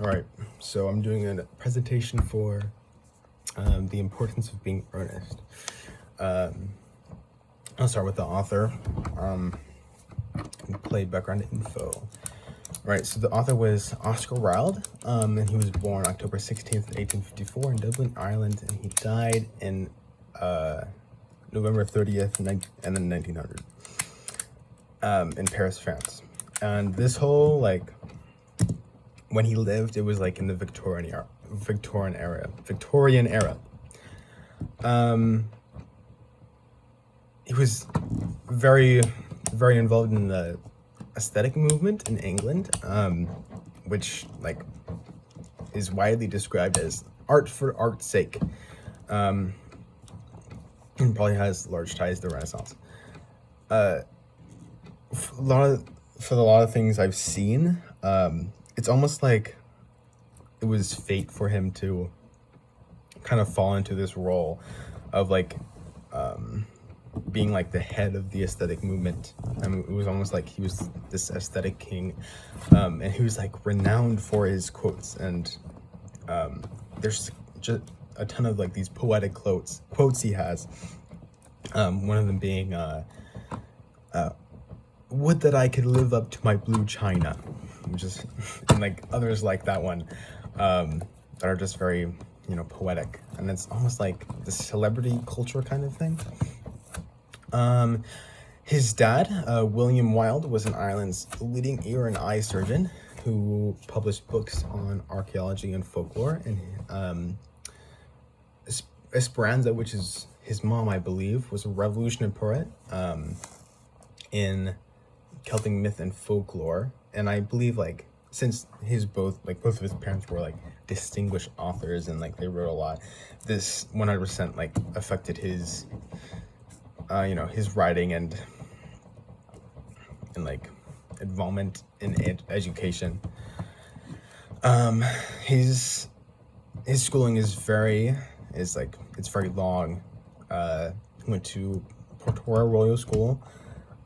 All right, so I'm doing a presentation for the importance of being earnest. Um, I'll start with the author. Play background info. All right, so the author was Oscar Wilde, and he was born October 16th, 1854 in Dublin, Ireland, and he died in November 30th, and then 1900, in Paris, France. And this whole when he lived, it was like in the Victorian era. He was very, very involved in the aesthetic movement in England, which is widely described as art for art's sake, and probably has large ties to the Renaissance. For a lot of things I've seen, it's almost like it was fate for him to kind of fall into this role of being like the head of the aesthetic movement. I mean, it was almost like he was this aesthetic king, and he was like renowned for his quotes. And there's just a ton of like these poetic quotes he has. One of them being, "Would that I could live up to my blue china," which is, and like others like that one, that are just very poetic, and it's almost like the celebrity culture kind of thing. His dad, William Wilde, was in Ireland's leading ear and eye surgeon who published books on archaeology and folklore. And Esperanza, which is his mom, I believe, was a revolutionary poet in Celtic myth and folklore. And I believe since both of his parents were distinguished authors and they wrote a lot, this 100% affected his his writing and involvement in education. His schooling is very long. He went to Portora Royal School,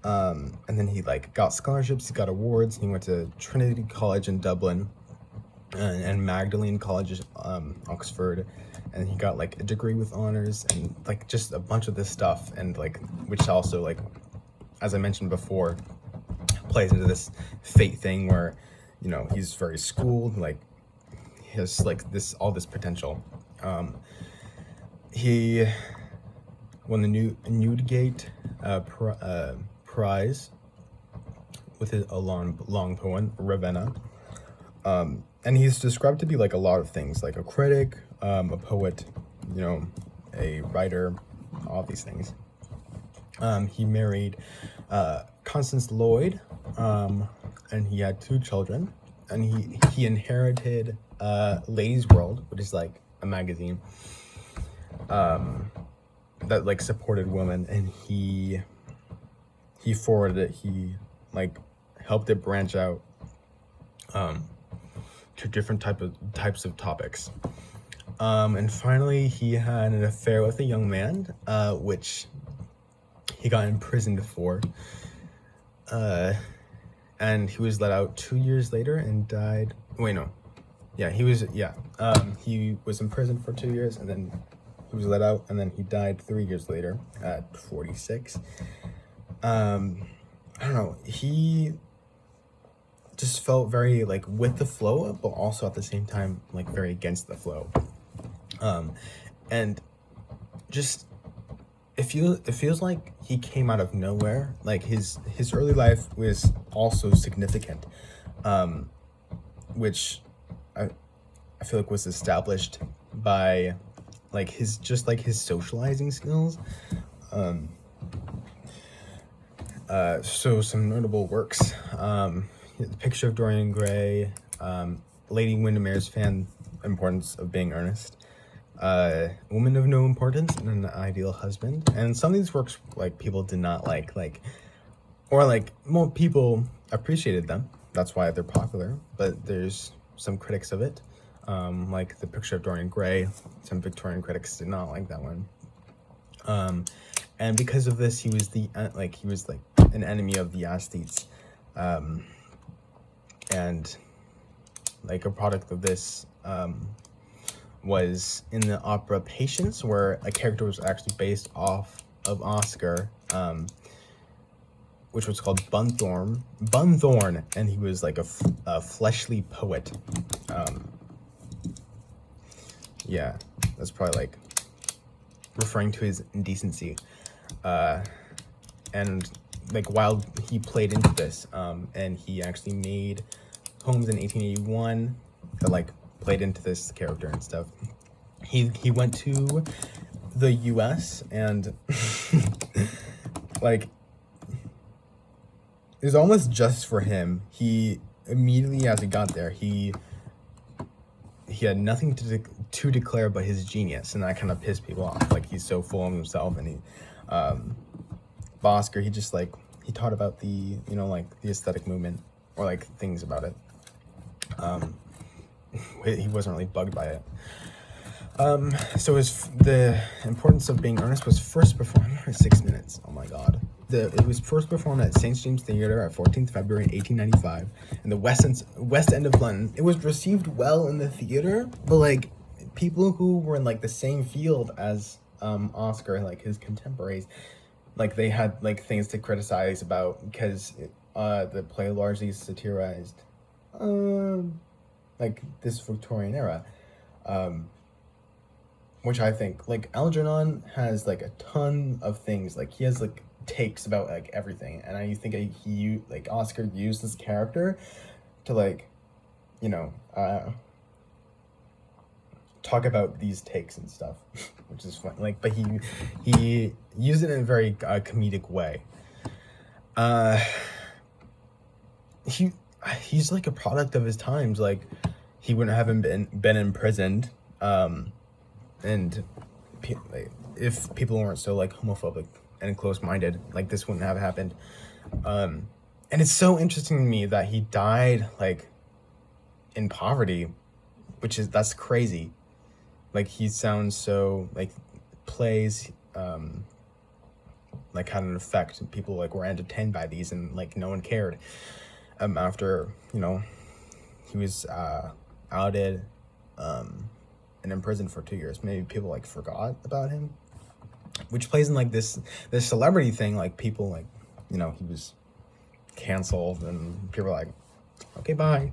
and then he got scholarships, he got awards. He went to Trinity College in Dublin, and Magdalene College, Oxford, and he got a degree with honors and just a bunch of this stuff, and which also as I mentioned before plays into this fate thing where he's very schooled, he has all this potential. He won the Newdigate prize with a long poem, Ravenna. And he's described to be a lot of things, a critic, a poet, a writer, all these things. He married Constance Lloyd, and he had 2 children, and he inherited Ladies' World, which is a magazine that supported women, and he forwarded it. He helped it branch out to different types of topics. And finally, he had an affair with a young man, which he got imprisoned for. And he was let out 2 years later and died. Wait, no. Yeah, he was imprisoned for 2 years, and then he was let out, and then he died 3 years later at 46. I don't know. He just felt very with the flow, but also at the same time very against the flow. And just it feels like he came out of nowhere. His early life was also significant, which I feel was established by his socializing skills. So some notable works: The Picture of Dorian Gray, Lady Windermere's Fan, Importance of Being Earnest, Woman of No Importance, and An Ideal Husband. And some of these works people did not or more people appreciated them. That's why they're popular. But there's some critics of it, The Picture of Dorian Gray. Some Victorian critics did not like that one. And because of this, he was an enemy of the aesthetes, and like a product of this, was in the opera Patience, where a character was actually based off of Oscar, which was called Bunthorne, and he was like a fleshly poet. Yeah, that's probably like referring to his indecency. And like while he played into this, and he actually made poems in 1881 that like played into this character and stuff. He went to the US and like it was almost just for him. He immediately as he got there, he had nothing to declare but his genius, and that kind of pissed people off. Like he's so full of himself, and Oscar, he just like he taught about the like the aesthetic movement or like things about it. He wasn't really bugged by it. So the importance of being earnest was first performed for 6 minutes. Oh my god. It was first performed at St. James Theatre at 14th February 1895 in the West End of London. It was received well in the theater, but like people who were in like the same field as Oscar, like his contemporaries, like they had like things to criticize about because the play largely satirized like this Victorian era. Which I think like Algernon has like a ton of things. Like he has like takes about like everything, and I think he like Oscar used this character to like talk about these takes and stuff, which is fun. Like, but he used it in a very comedic way. He's like a product of his times. Like he wouldn't have been imprisoned. And if people weren't so like homophobic and close-minded, like this wouldn't have happened. And it's so interesting to me that he died like in poverty, that's crazy. Like he sounds so like plays like had an effect. People like were entertained by these, and like no one cared. After he was outed. And imprisoned for 2 years. Maybe people like forgot about him, which plays in like this celebrity thing. Like people like, he was canceled, and people were like, okay, bye.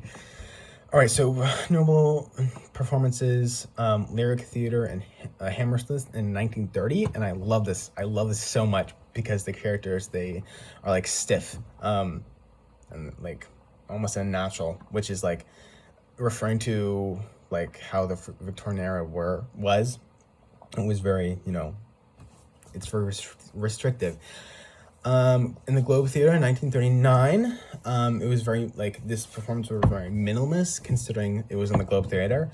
All right, so notable performances: Lyric Theater and Hammersmith in 1930, and I love this. I love this so much because the characters, they are like stiff, and like almost unnatural, which is like referring to like how the Victorian era was. It was very, it's very restrictive. In the Globe Theatre in 1939, it was very, like, this performance was very minimalist considering it was in the Globe Theatre.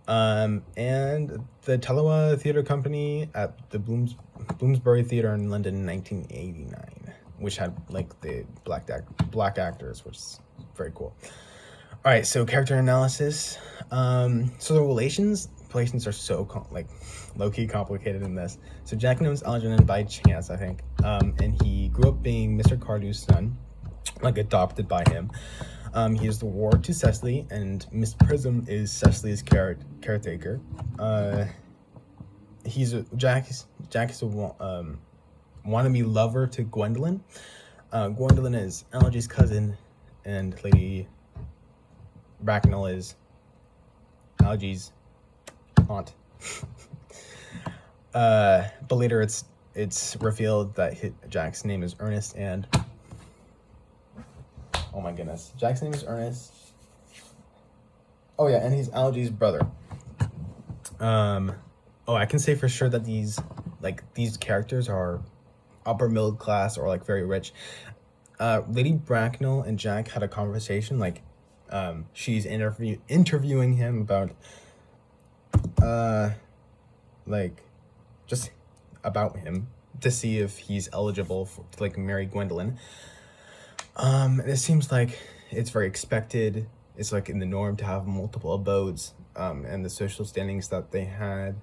And the Telewa Theatre Company at the Bloomsbury Theatre in London in 1989, which had, like, the black actors, which is very cool. All right, so character analysis. So the relations are so low-key complicated in this. So Jack knows Algernon by chance, I think, and he grew up being Mr. Cardew's son, like adopted by him. He is the ward to Cecily, and Miss Prism is Cecily's caretaker. Jack is a wannabe lover to Gwendolyn. Gwendolyn is Algy's cousin, and Lady Bracknell is Algy's aunt. But later it's revealed that Jack's name is Ernest, and oh my goodness, Jack's name is Ernest. Oh yeah, and he's Algy's brother. I can say for sure that these characters are upper middle class or like very rich. Lady Bracknell and Jack had a conversation, like she's interviewing him about just about him to see if he's eligible to like marry Gwendolyn. It seems like it's very expected. It's like in the norm to have multiple abodes, and the social standings that they had.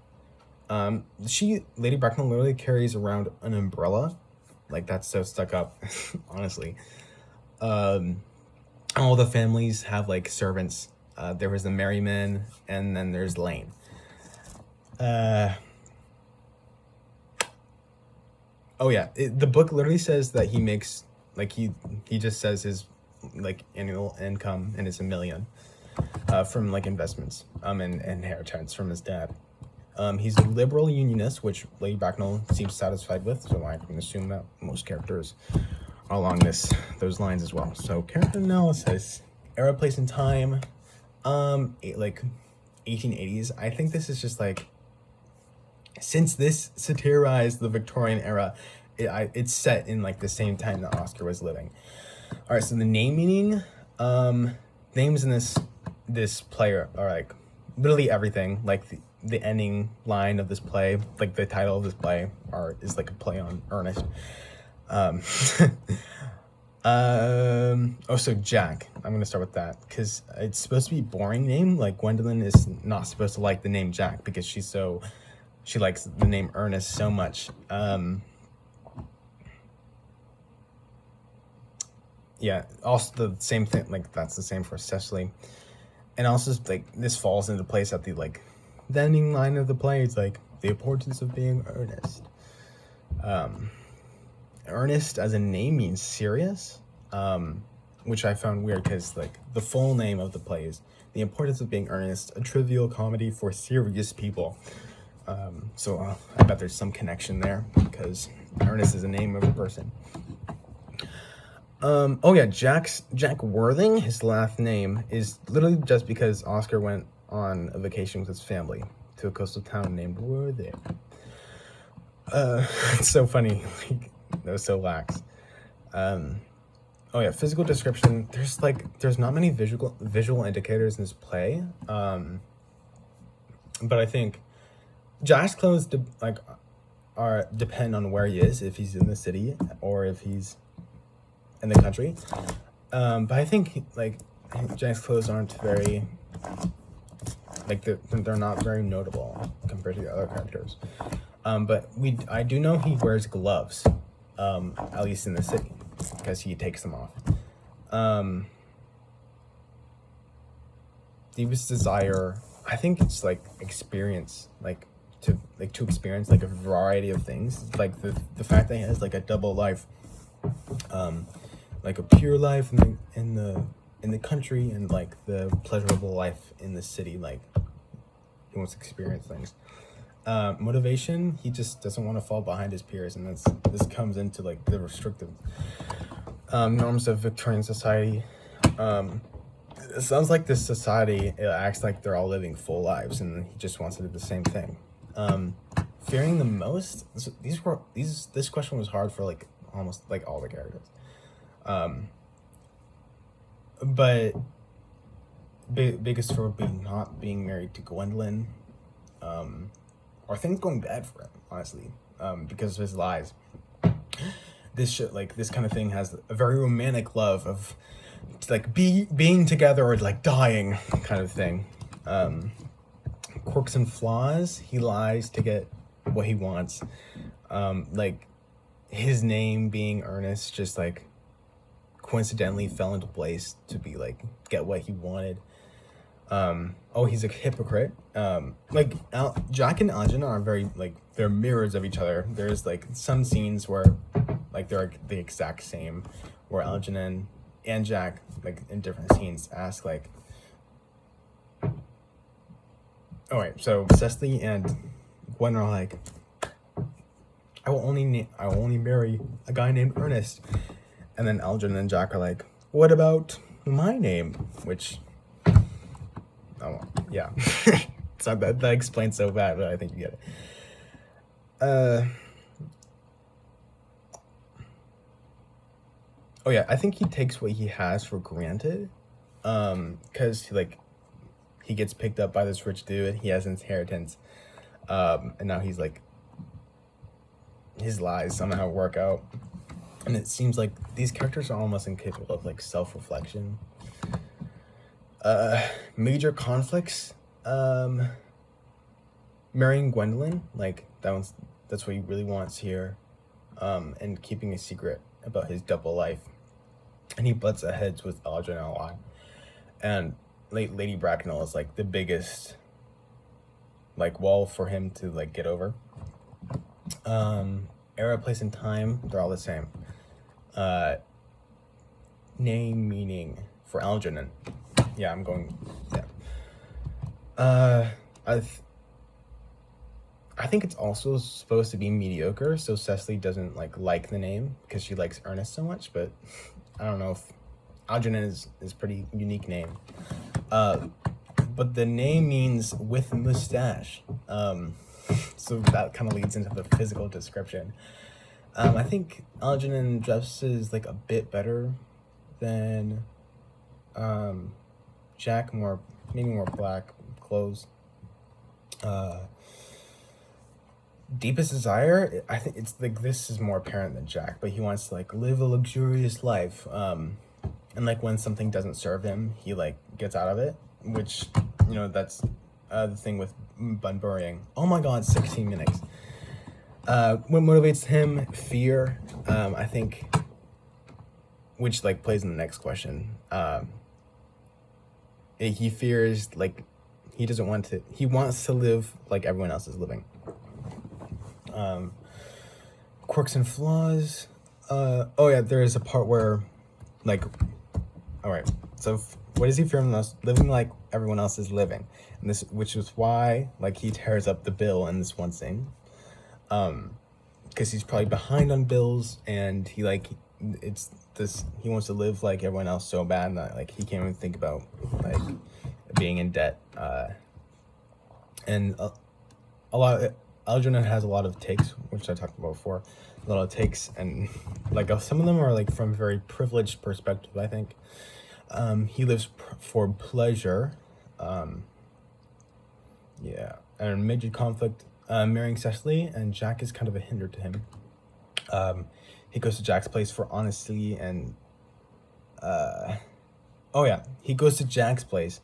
Lady Bracknell literally carries around an umbrella. Like, that's so stuck up, honestly. All the families have like servants, There was the Merryman, and then there's Lane. Oh yeah, the book literally says that he makes like he just says his like annual income and it's $1 million from like investments and inheritance from his dad. He's a liberal unionist, which Lady Bracknell seems satisfied with, so I can assume that most characters are along those lines as well. So character analysis, era, place, and time, like 1880s. I think this is just like, since this satirized the Victorian era, it's set in like the same time that Oscar was living. All right, so the name meaning, names in this play are like literally everything. Like the ending line of this play, like the title of this play, is like a play on Ernest. So Jack. I'm gonna start with that because it's supposed to be a boring name. Like Gwendolyn is not supposed to like the name Jack because she likes the name Ernest so much. Yeah, also the same thing, like that's the same for Cecily. And also like this falls into place at the ending line of the play. It's like the importance of being earnest. Earnest as a name means serious, which I found weird because like the full name of the play is The Importance of Being Earnest, a trivial comedy for serious people. So I bet there's some connection there because Ernest is a name of a person. Jack Worthing, his last name, is literally just because Oscar went on a vacation with his family to a coastal town named Worthing. It's so funny, like that was so lax. Physical description. There's not many visual indicators in this play. But I think Jack's clothes depend on where he is, if he's in the city or if he's in the country. But I think Jack's clothes aren't very they're not very notable compared to the other characters. But I do know he wears gloves, at least in the city, because he takes them off. Deepest desire, I think it's experience, to experience a variety of things, like the fact that he has a double life, a pure life in the country and the pleasurable life in the city. He wants to experience things. Motivation, he just doesn't want to fall behind his peers, and this comes into the restrictive norms of Victorian society. It sounds like this society, it acts like they're all living full lives, and he just wants to do the same thing. Fearing the most, this question was hard for almost all the characters. But biggest for not being married to Gwendolyn, or things going bad for him, honestly, because of his lies. This kind of thing has a very romantic love of being together or dying kind of thing. Quirks and flaws, he lies to get what he wants. His name being Ernest just coincidentally fell into place to be get what he wanted. He's a hypocrite. Jack and Algernon are very they're mirrors of each other. There's some scenes where they're the exact same, where Algernon and Jack in different scenes ask so Cecily and Gwen are I will only marry a guy named Ernest. And then Algernon and Jack are what about my name? Which, yeah. So that explains so bad, but I think you get it. I think he takes what he has for granted. Because he gets picked up by this rich dude, he has inheritance. And now he's his lies somehow work out. And it seems like these characters are almost incapable of self-reflection. Major conflicts. Marrying Gwendolyn, that's what he really wants here. And keeping a secret about his double life. And he butts heads with Algernon a lot. And Lady Bracknell is like the biggest like wall for him to like get over. Era, place, and time, they're all the same. Name, meaning for Algernon. Yeah, I'm going. Yeah. I think it's also supposed to be mediocre, so Cecily doesn't like the name because she likes Ernest so much. But I don't know if Algernon is pretty unique name. But the name means with mustache. So that kind of leads into the physical description. I think Algernon dresses like a bit better than Jack, maybe more black clothes. Deepest desire, I think it's like this is more apparent than Jack, but he wants to like live a luxurious life. And like when something doesn't serve him, he like gets out of it, which that's the thing with Bunburying. Oh my god, 16 minutes. What motivates him? Fear. I think, which like plays in the next question. He fears like he doesn't want to. He wants to live like everyone else is living. Quirks and flaws. There is a part where, like, all right. So what does he fear most? Living like everyone else is living, and which is why like he tears up the bill in this one scene. Because he's probably behind on bills, and he wants to live like everyone else so bad that like he can't even think about like being in debt. And a lot. Algernon has a lot of takes, which I talked about before. A lot of takes, and like some of them are like from a very privileged perspective, I think. He lives for pleasure. And major conflict. Marrying Cecily, and Jack is kind of a hinder to him. He goes to Jack's place for honesty and he goes to Jack's place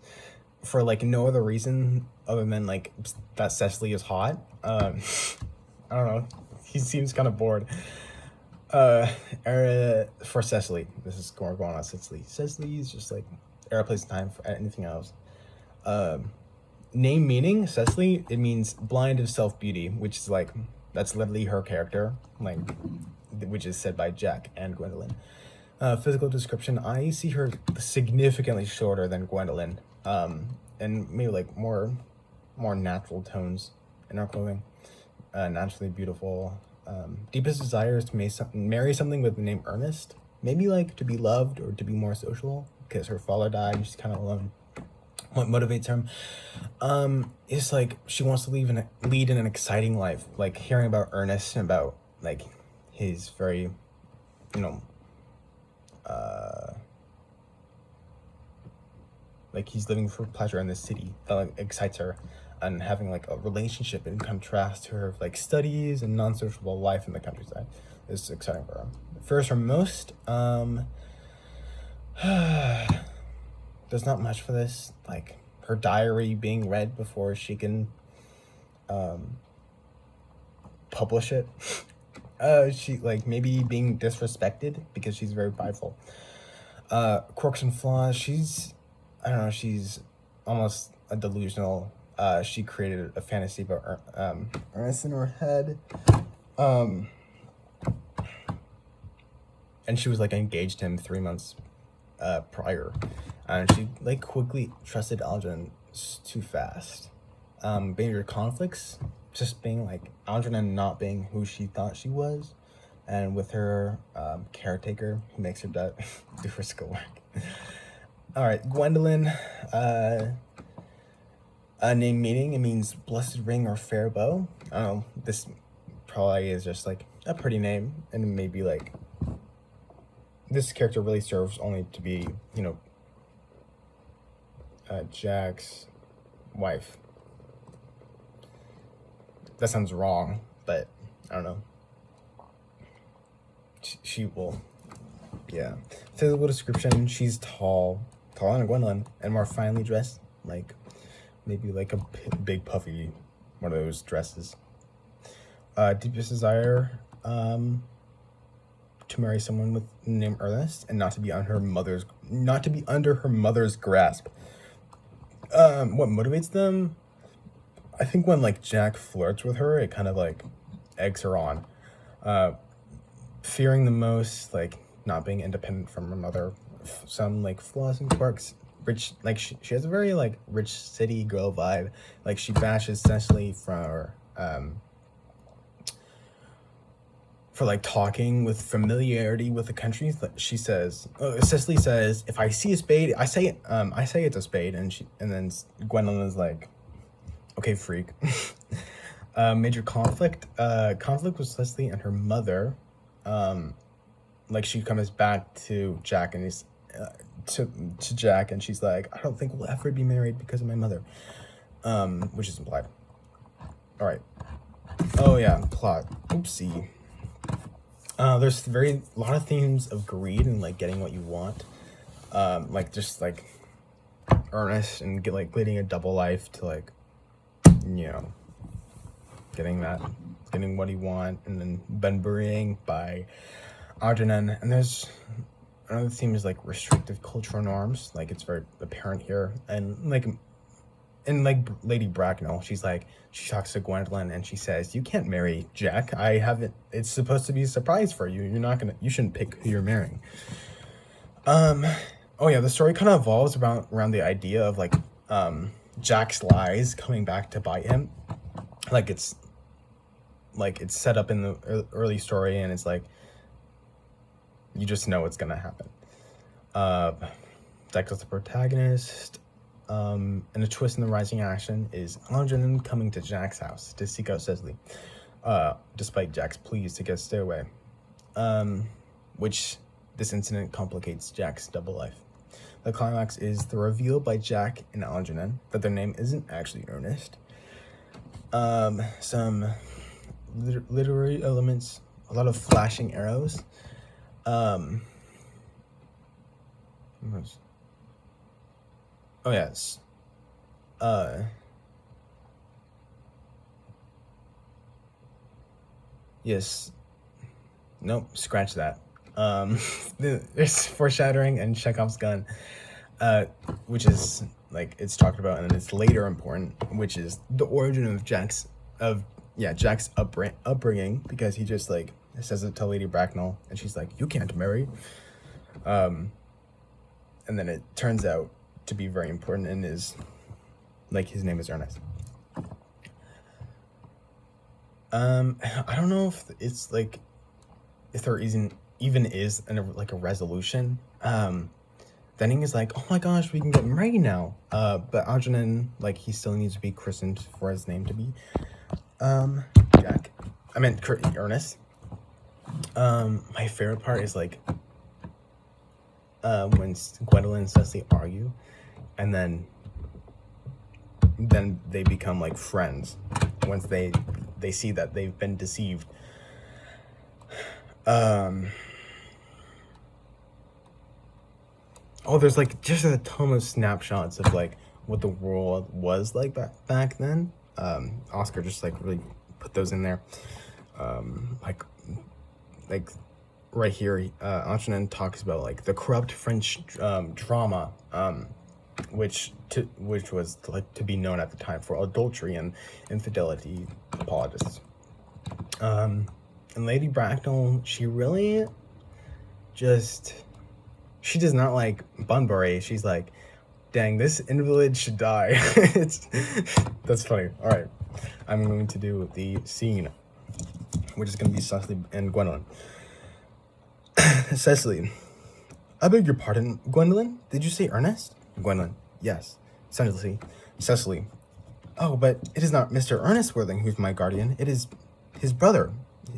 for like no other reason other than like that Cecily is hot. I don't know. He seems kind of bored. For Cecily, this is going on Cecily. Cecily is just like era, place, time for anything else. Name, meaning Cecily, it means blind of self beauty, which is like that's literally her character, like which is said by Jack and Gwendolyn. Physical description, I see her significantly shorter than Gwendolyn, and maybe like more natural tones in her clothing. Naturally beautiful. Deepest desire is to marry something with the name Ernest, maybe like to be loved or to be more social because her father died and she's kind of alone. What motivates her is like she wants to lead in an exciting life, like hearing about Ernest and about like his very like he's living for pleasure in the city that like excites her, and having like a relationship in contrast to her like studies and non-sociable life in the countryside is exciting for her. First or most, there's not much for this, like her diary being read before she can publish it. She like maybe being disrespected because she's very prideful. Quirks and flaws, she's almost a delusional. She created a fantasy about Ernest in her head. And she was like engaged to him 3 months prior, and she like quickly trusted Algernon too fast. Major conflicts, just being like Algernon not being who she thought she was, and with her caretaker who makes her do her schoolwork. All right, Gwendolyn. Name, meaning, it means blessed ring or fair bow. I don't know. This probably is just like a pretty name, and maybe like this character really serves only to be, Jack's wife. That sounds wrong, but I don't know. She will, yeah. Physical description, she's taller than Gwendolyn, and more finely dressed, like maybe like a big puffy one of those dresses. Deepest desire, to marry someone with the name Ernest and not to be under her mother's grasp. What motivates them? I think when like Jack flirts with her, it kind of like eggs her on. Uh, Fearing the most, like not being independent from her mother, some like flaws and quirks. Rich, like she has a very like rich city girl vibe. Like she bashes essentially for like talking with familiarity with the country. She says, Cecily says, if I see a spade, I say it's a spade, and then Gwendolyn is like, okay, freak. Major conflict. Conflict with Cecily and her mother. Like she comes back to Jack and he's to Jack and she's like, I don't think we'll ever be married because of my mother. Which is implied. All right. Oh yeah, plot. Oopsie. There's a lot of themes of greed and like getting what you want. Like just like earnest and leading a double life to like, you know, getting what you want, and then Ben Burying by Algernon. And there's another theme is like restrictive cultural norms. Like it's very apparent here, and like Lady Bracknell, she talks to Gwendolyn and she says, "You can't marry Jack. I haven't. It's supposed to be a surprise for you. You shouldn't pick who you're marrying." Oh yeah, the story kind of evolves around the idea of like Jack's lies coming back to bite him. Like it's set up in the early story, and it's like you just know what's gonna happen. Jack is the protagonist. And a twist in the rising action is Algernon coming to Jack's house to seek out Cecily, despite Jack's pleas to get stay away. Which this incident complicates Jack's double life. The climax is the reveal by Jack and Algernon that their name isn't actually Ernest. Some literary elements, a lot of flashing arrows. Oh yes. Yes. Nope. Scratch that. There's foreshadowing and Chekhov's gun, which is like it's talked about, and then it's later important, which is the origin of Jack's upbringing, because he just like says it to Lady Bracknell, and she's like, "You can't marry." And then it turns out to be very important, and is like his name is Ernest. I don't know if it's like if there even is a resolution. Denning is like, oh my gosh, we can get married now. But Algernon, like, he still needs to be christened for his name to be Jack. I meant Ernest. My favorite part is like when Gwendolyn and Cecily argue, and then they become like friends once they see that they've been deceived. There's like just a ton of snapshots of like what the world was like back then. Oscar just like really put those in there. Like right here, Antonin talks about like the corrupt French drama, which was like to be known at the time for adultery and infidelity apologists. And Lady Bracknell, she really she does not like Bunbury. She's like, dang, this invalid should die. That's funny. All right, I'm going to do the scene, which is going to be Cecily and Gwendolyn. Cecily, I beg your pardon, Gwendolyn? Did you say Ernest? Gwendolyn, yes. Cecily, oh, but it is not Mr. Ernest Worthing who's my guardian. It is his brother.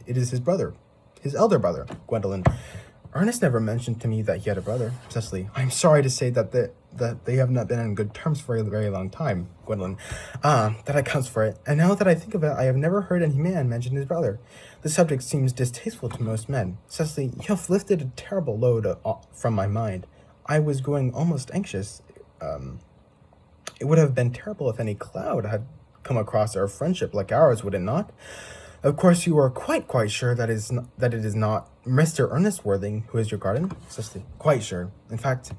His elder brother. Gwendolyn, Ernest never mentioned to me that he had a brother. Cecily, I'm sorry to say that they have not been on good terms for a very long time. Gwendolyn, that accounts for it. And now that I think of it, I have never heard any man mention his brother. The subject seems distasteful to most men. Cecily, you have lifted a terrible load from my mind. I was growing almost anxious. It would have been terrible if any cloud had come across our friendship like ours, would it not? Of course, you are quite sure that it is not Mr. Ernest Worthing who is your guardian? Cecily, quite sure. In fact,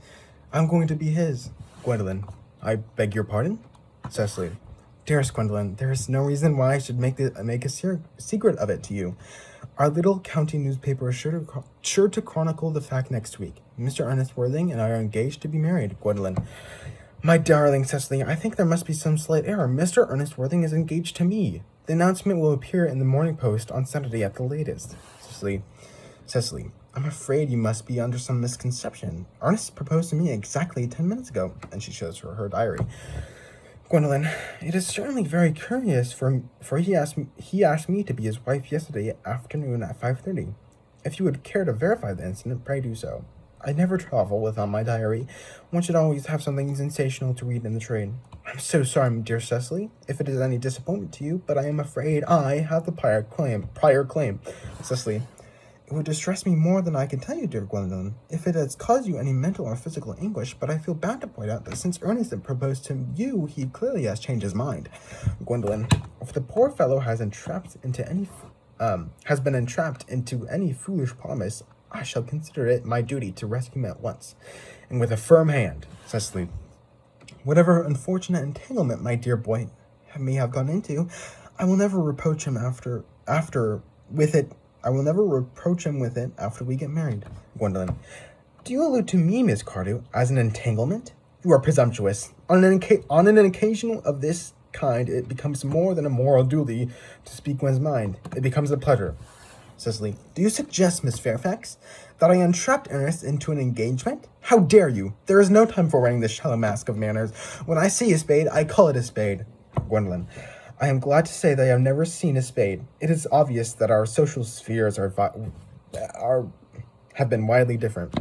I'm going to be his. Gwendolyn, I beg your pardon? Cecily. Dearest Gwendolyn, there is no reason why I should make a secret of it to you. Our little county newspaper is sure to chronicle the fact next week. Mr. Ernest Worthing and I are engaged to be married, Gwendolyn. My darling Cecily, I think there must be some slight error. Mr. Ernest Worthing is engaged to me. The announcement will appear in the Morning Post on Saturday at the latest. Cecily, I'm afraid you must be under some misconception. Ernest proposed to me exactly 10 minutes ago, and she shows her diary. Gwendolyn, it is certainly very curious, for he asked me to be his wife yesterday afternoon at 5:30. If you would care to verify the incident, pray do so. I never travel without my diary. One should always have something sensational to read in the train. I'm so sorry, dear Cecily, if it is any disappointment to you, but I am afraid I have the prior claim. Cecily, it would distress me more than I can tell you, dear Gwendolyn, if it has caused you any mental or physical anguish, but I feel bound to point out that since Ernest had proposed to you, he clearly has changed his mind. Gwendolyn, if the poor fellow has been entrapped into any foolish promise, I shall consider it my duty to rescue him at once, and with a firm hand. Cecily, whatever unfortunate entanglement my dear boy may have gone into, I will never reproach him with it after we get married. Gwendolyn, do you allude to me, Miss Cardew, as an entanglement? You are presumptuous. On an occasion of this kind, it becomes more than a moral duty to speak one's mind. It becomes a pleasure. Cecily, do you suggest, Miss Fairfax, that I entrapped Ernest into an engagement? How dare you? There is no time for wearing this shallow mask of manners. When I see a spade, I call it a spade. Gwendolyn, I am glad to say that I have never seen a spade. It is obvious that our social spheres have been widely different.